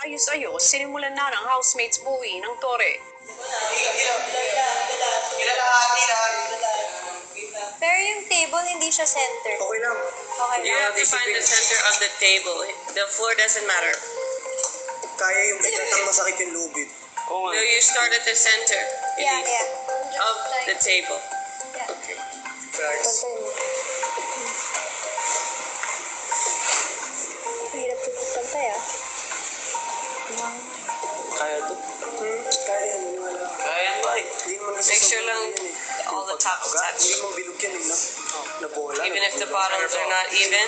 ayos-ayos, sinimulan na ng housemates buuin ng tore. Pero yung table, hindi siya center. Okay lang. Okay You lang. have to find the center of the table. The floor doesn't matter. Kaya yung bigat ang masakit yung lubid. No, you start at the center Yeah, Elise, yeah. of the table. Yeah. Guys, Pantay mo. Mahirap po pantay ah. Kaya to. kaya yan. Wala. Kaya ba eh. Hindi mo Make sure lang all the tops touch. Hindi mo bilog yan eh, no? Na bola. Even if the bottoms are not even,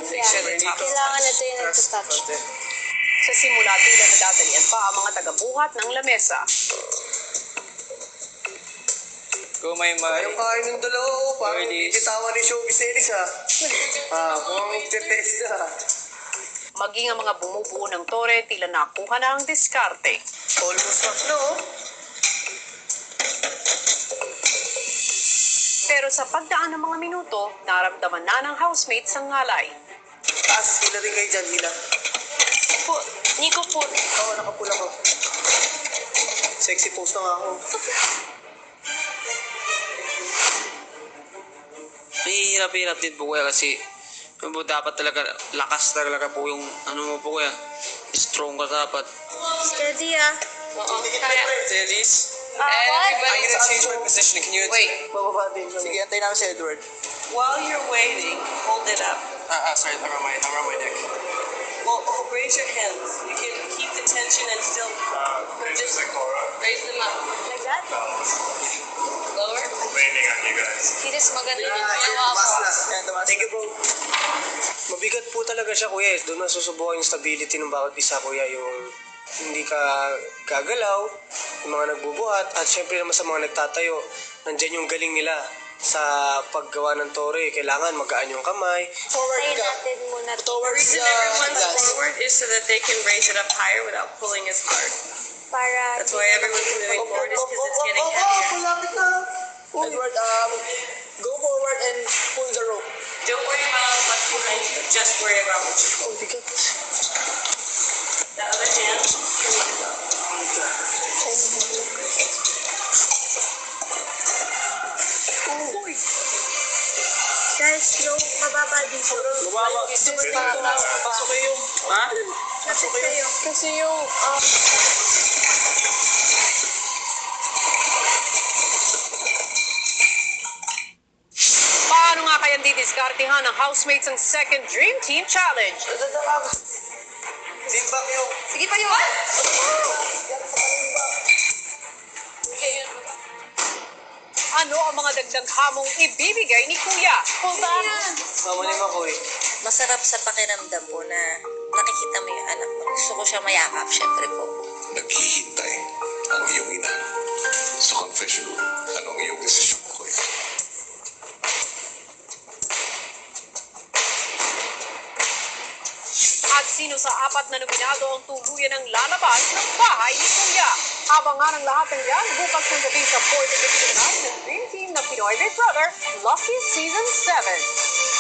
make sure the tops Kailangan na touch. ito yung nagtouch. Sa simula tila nadadalian pa ang mga tagabuhat ng lamesa. Kung may Ayaw kain ng dalawa ko. Parang Ready. bibitawan ni Showbiz Ellis ha. Kung magte-test na. Maging ang mga bumubuo ng tore tila nakuha na ang diskarte. Almost up na oh. Pero sa pagdaan ng mga minuto, naramdaman na ng housemates ang ngalay. Taas, hila rin kayo dyan, hila. Po, Nico po. Oo, nakapula ko. Sexy pose na nga ako. Mahirap-hirap din po kuya kasi yung po dapat talaga lakas talaga po yung ano mo po kuya. Strong ka dapat. Steady ah. Elise? What? Everybody, change my position. Can you wait. Bababa din. Sige, antay namin si Edward. While you're waiting, hold it up. Sorry, around my neck. Well, raise your hands. You can keep the tension and still just raise them up. Like that? Lower. Waiting on you guys. Kiris maganda yung Tumas ginawa ko. na. Thank you bro. Mabigat po talaga siya kuya. Doon nasusubukan yung stability ng bawat isa kuya. Yung hindi ka gagalaw, yung mga nagbubuhat, at syempre naman sa mga nagtatayo, nandyan yung galing nila sa paggawa ng tore. Kailangan magaan yung kamay. Tayo natin muna. The reason everyone's forward is so that they can raise it up higher without pulling as hard. Para That's why everyone's moving forward is because it's getting heavier. Malapit na. Edward, go forward and pull the rope. Don't worry about what's behind you. Just worry about what you Oh, bigat. The other hand. guys, yung mababa dito. Bumaba. Pasok kayo. Ha? Lapit kayo. Kasi yung, Paano nga kaya didiskartehan ng housemates ang second Dream Team Challenge? Simbak yung. Sige pa yun! Ano ang mga dagdag hamong ibibigay ni Kuya? hold on. Mamalim ako eh. Masarap sa pakiramdam po na nakikita mo yung anak mo. Gusto ko siya mayakap, syempre po. Naghihintay ang iyong ina. Sa confession room, anong iyong desisyon ko eh? At sino sa apat na nominado ang tuluyan ng lalabas ng bahay ni Kuya? Abangan ang lahat ng yan bukas ng gabi sa 4th edition ng Dream Team ng Pinoy Big Brother Lucky Season 7.